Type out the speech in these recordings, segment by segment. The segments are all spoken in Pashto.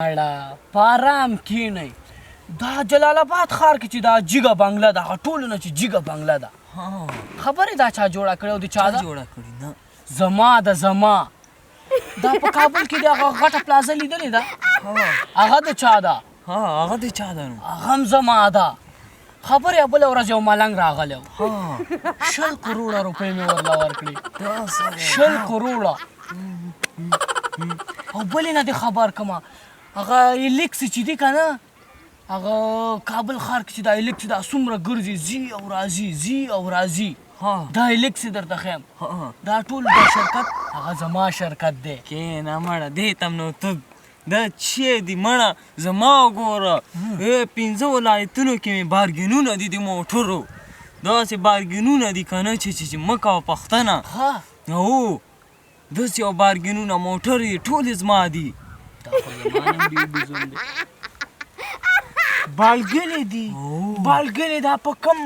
اړه پارام کینی دا جلال آباد ښار کې چې دا جګه بنګله ده هغه ټولو نه چې جګه بنګله ده خبرې دا چا جوړه کړې او د چا ده جوړه کړې نه زما ده زما دا په کابل کې د هغه غټه پلازه لیدلې ده هغه د چا ده هغه د چا ده نو هغه هم زما ده خبرې بله ورځ یو ملنګ راغلی و 10 کروړه روپۍ مې ورله ورکړې 10 کروړه او بلې نه دې خبر کړمه هغه الیکس چې دی که نه هغه کابل ښار کې چې دا الیکس دا څومره ګرځي ځي او راځي ځي او راځي دا الیکس درته ښیم دا ټول دا شرکت هغه زما شرکت دی کښېنه مړه دې ته نو ته دا چې دي مړه زما وګوره 15 ولایتونو کې مې بارګینونه دي د موټرو داسې بارګینونه دي که نه چې مه کوه پښتنه هو داسې یو بارګینونه موټر یې ټولې زما دي بالګلې دي بالګلې دا په کوم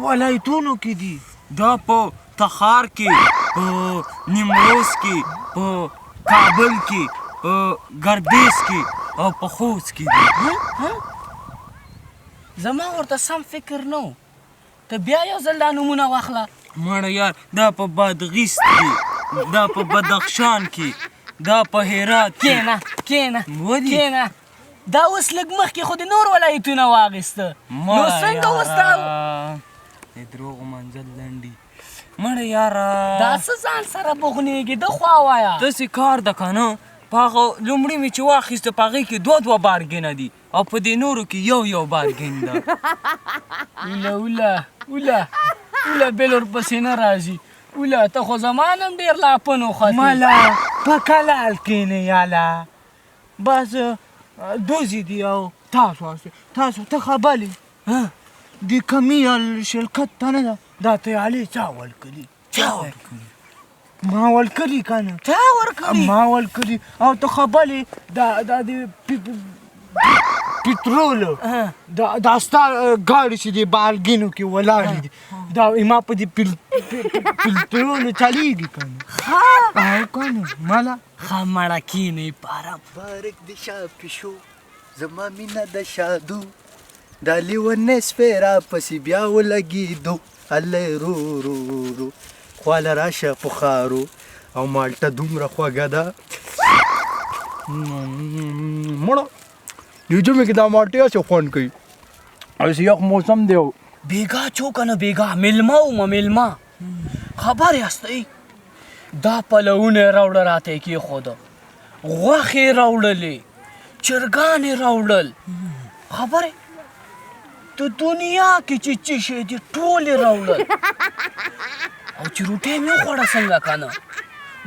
ولایتونو کې دي دا په تخار کې په نیمروز کې په کابل کې په ګردیز کې او په خوست کې دي زما ورته سم فکر نه و ته بیا یو ځل دا نومونه واخله مړه یار دا په بادغیس کې دا په بدخشان کې دا په هرات کښېنه کښېنه دا اوس لږ مخکې خو د نور ولایتونه واخیسته نو څنګه اوس دا د دروغو منزل لنډي مړه یاره دا څه ځان سره بغنېږي د خوا وایه داسې کار ده که نه په هغه لومړي مې چې واخیسته په هغې کې 2 بارګینه دي او په دې نورو کې یو بارګین ده اوله بل ورپسې نه راځي اوله ته خو زما نه هم ډېر لاپن وختې ملا په کلال کښېنئ یاله بس دوزي دي او تاسو ته خبرې د کمیال شرکت ته نه ده دا تیالې چا ورکړي ما ورکړي که نه چا ورکړي ما ورکړي او ته خبرې دا د پټرول دا ستا ګاډي چې د بالګینو کې ولاړې دي دا ما په دې پټرولو چلیږي که نه او که نه مالا ښه مړه کښېنئ پارم بارک د شا پیشو زما مینه د شادو دا لیونی سپی را پسې بیا ولګېدو هلې رو خواله راشه پخارو او مالټه دومره خوږه ده مړه دې ژمي کې دا مالټې هسې خوند کوي هسې یخ موسم دی بیګا چو که نه بیګا میلمه ومه میلمه خبر یاستئ دا پلونه یې راوړه راته یې کېښوده غوښې یې راوړلې چرګان یې راوړل خبرې د دنیا کې چې څه شی دي ټول یې راوړل او چې روټۍ مې وخوړه څنګه که نه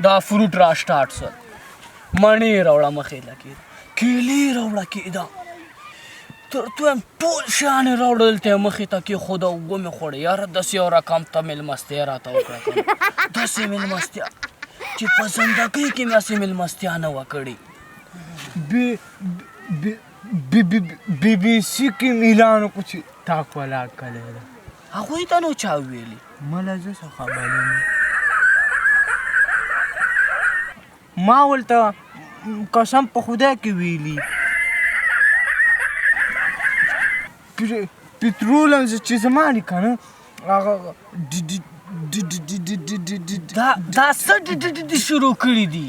دا فروټ را سټارټ شول مڼې یې راوړه مخې لکېده کیلې یې راوړه کېده تر تو یم ټول شیان یې راوړل ته یې مخې ته کېښوده ومې خوړې یاره داسې یو رقم ته مېلمستیا راته وکړه که نه داسې مېلمستیا چې په زندګۍ کې مې هسې مېلمستیا نه وه کړې بی بی سی کې اعلان وکړو چې تا کولاک کلی ده هغوی ته نو چا ویلي مله زه څه خبرې ما ولته قسم په خدای کې ویلي پټرول چې زما دي که نه هغه دا څه شروع کړي دي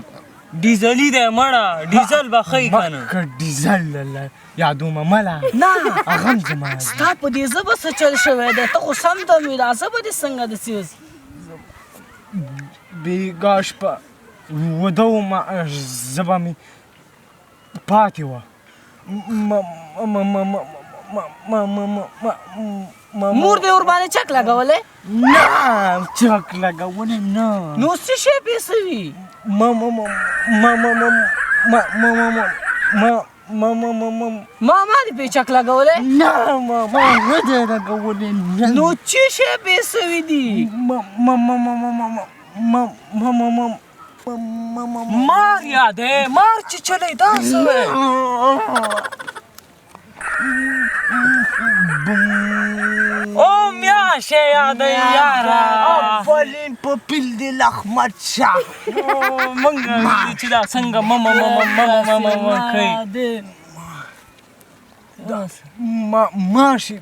ډیزلي دی مړه ډیزل به ښایي که نه که ډیزل یادومه مله نه هغه هم زما ستا په دې ژبه څه چل شوی دی ته خو سم دم وي دا ژبه دې څنګه داسې بیګا شپه وده ومه ژبه مې پاتې وه مور دې ورباندې چک لګولی نه چک لګولې نه نو څه شی پیسوي ما دې پې چک لګولی نه ما نه دی لګولې نو څه شی پیسوي دي مار یادې مار چې چلی دا څه وی او میار ماشه یادوي یاره اولین په پیل دی احمد شاه موږ چې دا څنګه مم کوي ماشي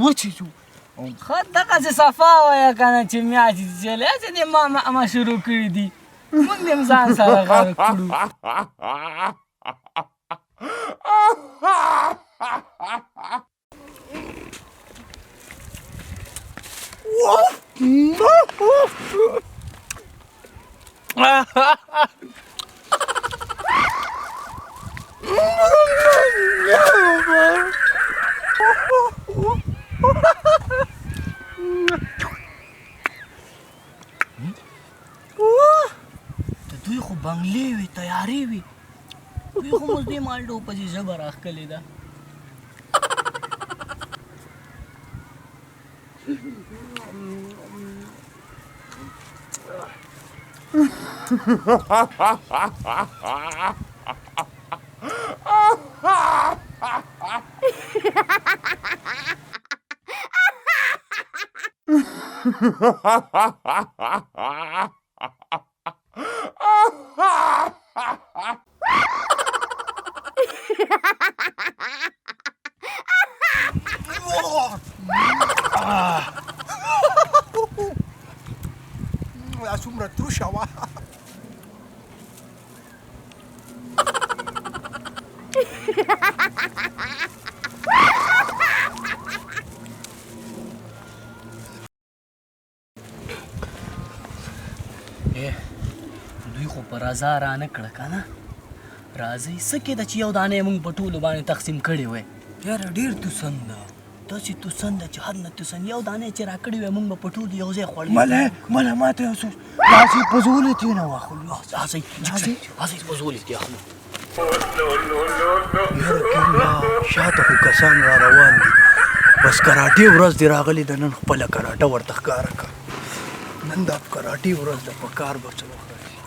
وچې شو خو دغسې صفا وایه که نه چې میاشتې چلی چې دې ما شروع کړي دي موږ دې هم ځان سره غرق کړو د دوی خو بنګلې وي تیارې وي دوی خو اوس دې مالټو پسې ژبه راښکلې ده دا څومره تروشه وه دوی خو په رضا رانه کړه که نه راځئ څه کېده چې یو دانه یې موږ په ټولو باندې تقسیم کړې وی یاره ډېر توسن ده داسې توسن ده چې حد نه توسن یو دانه یې چې راکړې وی موږ به په ټولو یو ځای خوړلې مله ماته یو څه داسې په زولې ترې نه واخلو راځئ په زولې کې اخلو یاره کینګا شاته خو کسان را روان دي بس کراټې ورځ دې راغلې ده نن خپله کراټه ورته ښکاره کړه نن دا کراټې ورځ ده په کار به څه وخت راځي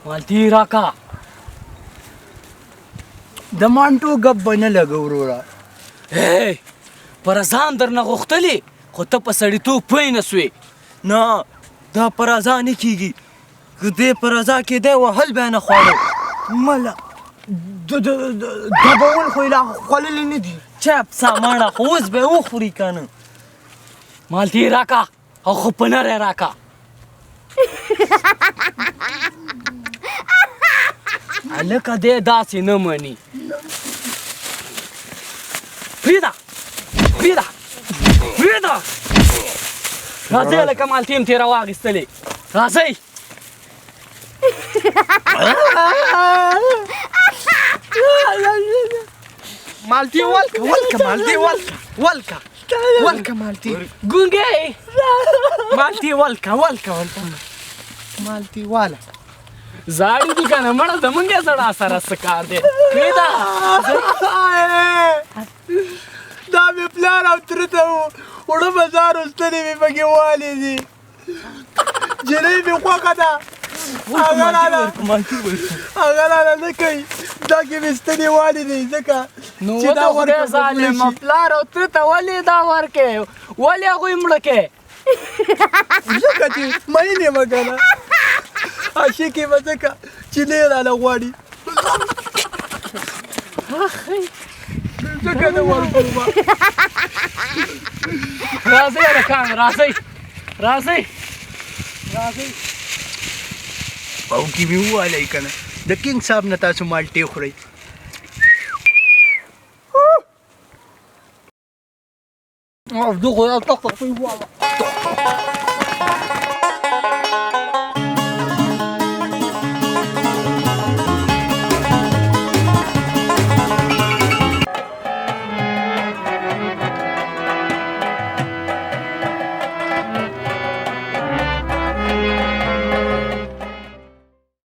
مالټي راکا د مانټو ګپ به نه لګه وروره پر ځان درنه غوښتلې خو ته په سړیتوب پوه نه سوې نه دا په رضا نه کېږي که دې په رضا کېدی وهل به یې نه خوړو مله دبول خو یې لا خوړلي نه دي چپ سامانه خو اوس به یې وخوري که نه مالټي راکا او خو په نری راکا هلکه دی داسې نه مني پرېږده راځئ هلکه مالټې هم تېره واخیستلې راځئ مالټي ولکه مالټي ولکه مالټي ګونګې مالټي ولکه مالټي واله زاړي دي که نه مړه زمونږ یې زړه سره څه کار دی پرېږده دا مې پلار او تره ته وړه بازار ستنې مې پکې والې دي جنۍ مې خوښه ده هغه راله نه کوي دا کې مې ستنې والې دي ځکه نو د خدای ظالمه پلار او تره ته ولې دا ورکې ولې هغوی مړه کې ځکه چې مینې مه که نه عاشقې به ځکه چې نه یې راله غواړي ځکه نه ورکوم راځئ هلکان راځئ او کې مې ووالی که نه د کینګ صاحب نه تاسو مالټې خورئ دغه